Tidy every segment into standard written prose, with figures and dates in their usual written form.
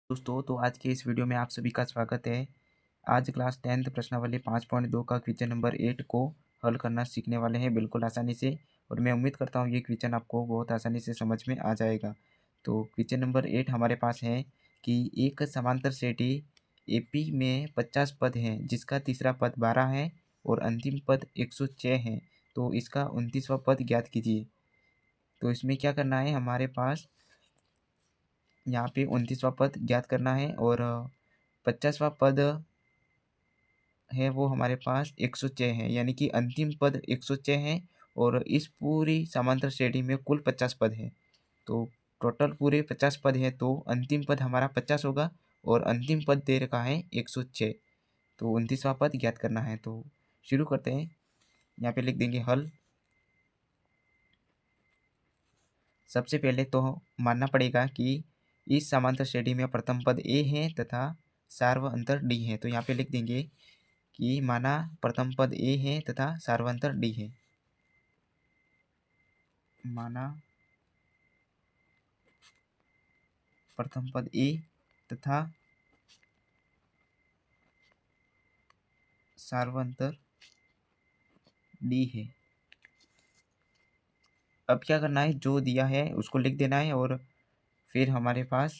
दोस्तों, तो आज के इस वीडियो में आप सभी का स्वागत है। आज क्लास 10th प्रश्नावली 5.2 का क्वेश्चन नंबर 8 को हल करना सीखने वाले हैं बिल्कुल आसानी से। और मैं उम्मीद करता हूँ ये क्वेश्चन आपको बहुत आसानी से समझ में आ जाएगा। तो क्वेश्चन नंबर 8 हमारे पास है कि एक समांतर श्रेणी एपी में 50 पद हैं, जिसका तीसरा पद 12 है और अंतिम पद 106 है। तो इसका 29वां पद ज्ञात कीजिए। तो इसमें क्या करना है, हमारे पास यहाँ पे 29वां पद ज्ञात करना है और 50वां पद है वो हमारे पास 106 है, यानी कि अंतिम पद 106 है और इस पूरी समांतर श्रेणी में कुल 50 पद है। तो टोटल पूरे 50 पद है, तो अंतिम पद हमारा 50 होगा और अंतिम पद दे रखा है 106। तो 29वां पद ज्ञात करना है। तो शुरू करते हैं। यहाँ पे लिख देंगे हल। सबसे पहले तो मानना पड़ेगा कि इस समांतर श्रेणी में प्रथम पद ए है तथा सार्वअंतर डी है। तो यहाँ पे लिख देंगे कि माना प्रथम पद ए है तथा सार्वअंतर डी है। माना प्रथम पद ए तथा सार्वअंतर डी है। अब क्या करना है, जो दिया है उसको लिख देना है और फिर हमारे पास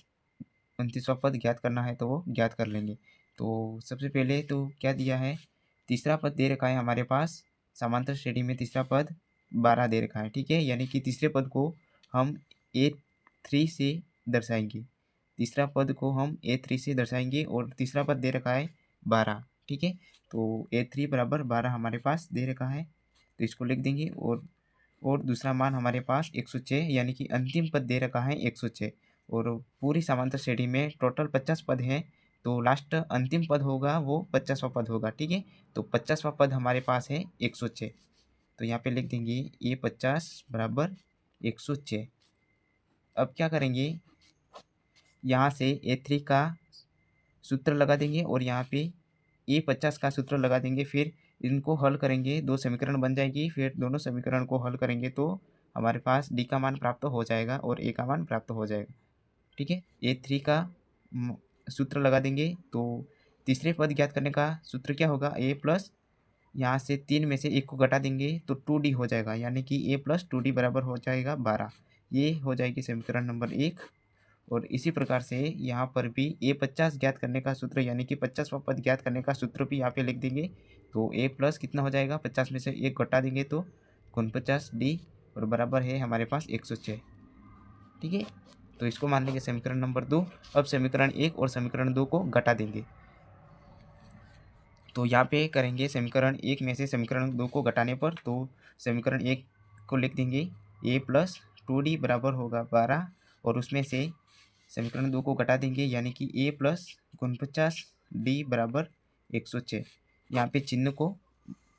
29वां पद ज्ञात करना है, तो वो ज्ञात कर लेंगे। तो सबसे पहले तो क्या दिया है, तीसरा पद दे रखा है हमारे पास। समांतर श्रेणी में तीसरा पद 12 दे रखा है, ठीक है। यानी कि तीसरे पद को हम A3 से दर्शाएंगे। तीसरा पद को हम A3 से दर्शाएंगे और तीसरा पद दे रखा है 12, ठीक है। तो A3 बराबर 12 हमारे पास दे रखा है, तो इसको लिख देंगे। और दूसरा मान हमारे पास 106, यानी कि अंतिम पद दे रखा है 106 और पूरी समांतर श्रेणी में टोटल 50 पद हैं, तो लास्ट अंतिम पद होगा वो 50वां पद होगा, ठीक है। तो 50वां पद हमारे पास है 106। तो यहाँ पे लिख देंगे A50 बराबर 106। अब क्या करेंगे, यहाँ से A3 का सूत्र लगा देंगे और यहाँ पे A50 का सूत्र लगा देंगे। फिर इनको हल करेंगे, दो समीकरण बन जाएगी। फिर दोनों समीकरण को हल करेंगे तो हमारे पास डी का मान प्राप्त हो जाएगा और ए का मान प्राप्त हो जाएगा, ठीक है। A3 का सूत्र लगा देंगे। तो तीसरे पद ज्ञात करने का सूत्र क्या होगा, A प्लस यहाँ से 3 में से 1 को घटा देंगे तो 2D हो जाएगा, यानी कि A प्लस 2D बराबर हो जाएगा 12। ये हो जाएगी समीकरण नंबर 1। और इसी प्रकार से यहाँ पर भी A50 ज्ञात करने का सूत्र, यानी कि 50वां पद ज्ञात करने का सूत्र भी यहाँ पे लिख देंगे। तो A प्लस कितना हो जाएगा, 50 में से 1 घटा देंगे तो 49D और बराबर है हमारे पास 106, ठीक है। तो इसको मान लेंगे समीकरण नंबर 2। अब समीकरण 1 और समीकरण 2 को घटा देंगे। तो यहाँ पे करेंगे समीकरण 1 में से समीकरण 2 को घटाने पर, तो समीकरण 1 को लिख देंगे A प्लस 2D बराबर होगा 12 और उसमें से समीकरण 2 को घटा देंगे, यानी कि A प्लस 49D बराबर 106। यहाँ पे चिन्ह को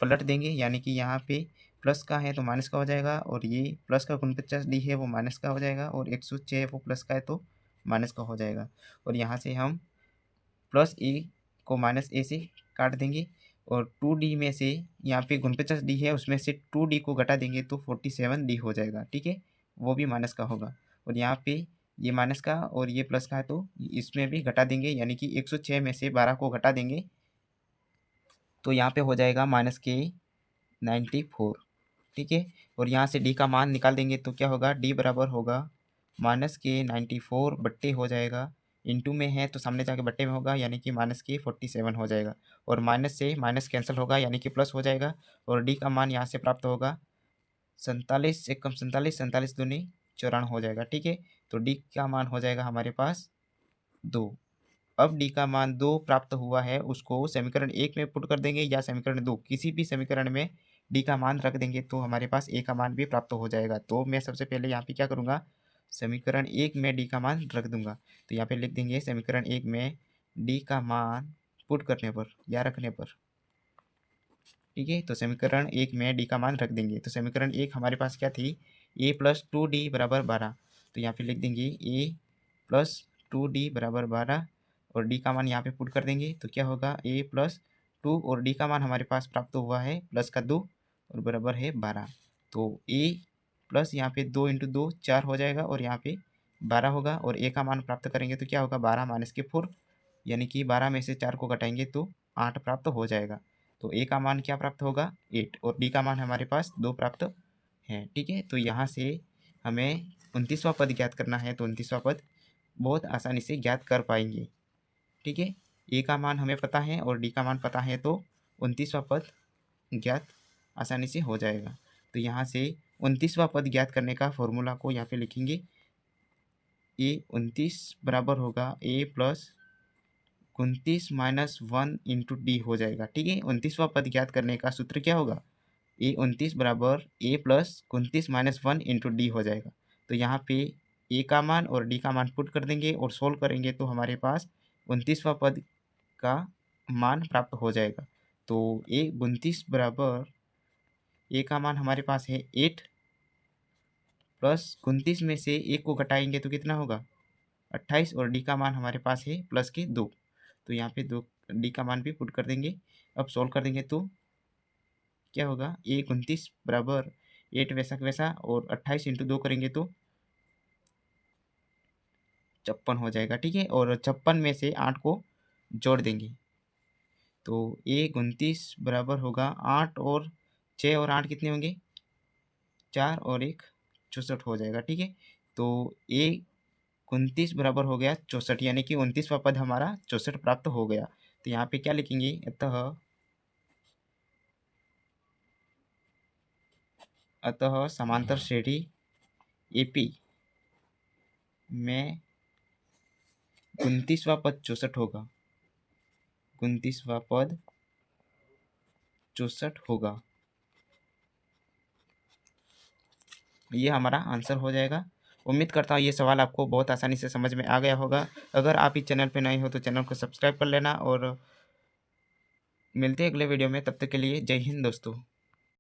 पलट देंगे, यानी कि यहाँ पे प्लस का है तो माइनस का हो जाएगा और ये प्लस का 49D है वो माइनस का हो जाएगा और 106 है वो प्लस का है तो माइनस का हो जाएगा। और यहाँ से हम प्लस ए को माइनस ए से काट देंगे और 2D में से यहाँ पे 49D है उसमें से 2D को घटा देंगे तो 47D हो जाएगा, ठीक है। वो भी माइनस का होगा। और यहाँ पे ये माइनस का और ये प्लस का है तो इसमें भी घटा देंगे, यानी कि 106 में से 12 को घटा देंगे तो यहाँ पे हो जाएगा माइनस के 94, ठीक है। और यहाँ से डी का मान निकाल देंगे तो क्या होगा, डी बराबर होगा माइनस के 94 बट्टे हो जाएगा, इंटू में है तो सामने जाके बट्टे में होगा, यानी कि माइनस के 47 हो जाएगा। और माइनस से माइनस कैंसिल होगा, यानी कि प्लस हो जाएगा। और डी का मान यहाँ से प्राप्त होगा 47 एकम 47, 47 दूनी 94 हो जाएगा, ठीक है। तो डी का मान हो जाएगा हमारे पास 2। अब डी का मान 2 प्राप्त हुआ है, उसको समीकरण 1 में पुट कर देंगे या समीकरण 2, किसी भी समीकरण में डी का मान रख देंगे तो हमारे पास ए का मान भी प्राप्त हो जाएगा। तो मैं सबसे पहले यहाँ पे क्या करूँगा, समीकरण 1 में डी का मान रख दूंगा। तो यहाँ पे लिख देंगे समीकरण 1 में डी का मान पुट करने पर या रखने पर, ठीक है। तो समीकरण 1 में डी का मान रख देंगे। तो समीकरण 1 हमारे पास क्या थी, ए प्लस 2D बराबर 12। तो यहाँ पे लिख देंगे ए प्लस 2D बराबर 12 और डी का मान यहाँ पे पुट कर देंगे तो क्या होगा, ए प्लस 2 और डी का मान हमारे पास प्राप्त हुआ है प्लस का 2 और बराबर है 12। तो ए प्लस यहाँ पे 2 इंटू 2 4 हो जाएगा और यहाँ पे 12 होगा और ए का मान प्राप्त करेंगे तो क्या होगा 12 - के 4, यानी कि 12 में से 4 को घटाएंगे तो 8 प्राप्त हो जाएगा। तो ए का मान क्या प्राप्त होगा 8 और डी का मान हमारे पास 2 प्राप्त है। ठीक है, तो यहाँ से हमें 29वां पद ज्ञात करना है, तो 29वां पद बहुत आसानी से ज्ञात कर पाएंगे। ठीक है, ए का मान हमें पता है और डी का मान पता है, तो 29वां पद ज्ञात आसानी से हो जाएगा। तो यहाँ से 29वां पद ज्ञात करने का फॉर्मूला को यहाँ पे लिखेंगे। ए 29 बराबर होगा ए प्लस 29 - 1 इंटू डी हो जाएगा। ठीक है, 29वां पद ज्ञात करने का सूत्र क्या होगा, ए 29 बराबर ए प्लस 29 - 1 इंटू डी हो जाएगा। तो यहाँ पे ए का मान और डी का मान पुट कर देंगे और सोल्व करेंगे तो हमारे पास 29वां पद का मान प्राप्त हो जाएगा। तो ए 29 बराबर ए का मान हमारे पास है 8 प्लस 29 में से 1 को घटाएंगे तो कितना होगा 28 और डी का मान हमारे पास है प्लस के 2। तो यहाँ पे 2 डी का मान भी पुट कर देंगे। अब सोल्व कर देंगे तो क्या होगा ए 29 बराबर 8 वैसा वैसा और 28 इंटू 2 करेंगे तो 56 हो जाएगा। ठीक है, और 56 में से 8 को जोड़ देंगे तो ए 29 बराबर होगा 8 और 6 और 8 कितने होंगे 4 और 1 64 हो जाएगा। ठीक है, तो ए 29 बराबर हो गया 64, यानी कि 29वां पद हमारा 64 प्राप्त हो गया। तो यहाँ पे क्या लिखेंगे, अतः समांतर श्रेणी एपी में 29वां पद 64 होगा, 29वां पद 64 होगा। ये हमारा आंसर हो जाएगा। उम्मीद करता हूँ ये सवाल आपको बहुत आसानी से समझ में आ गया होगा। अगर आप इस चैनल पे नए हो तो चैनल को सब्सक्राइब कर लेना और मिलते हैं अगले वीडियो में। तब तक के लिए जय हिंद दोस्तों।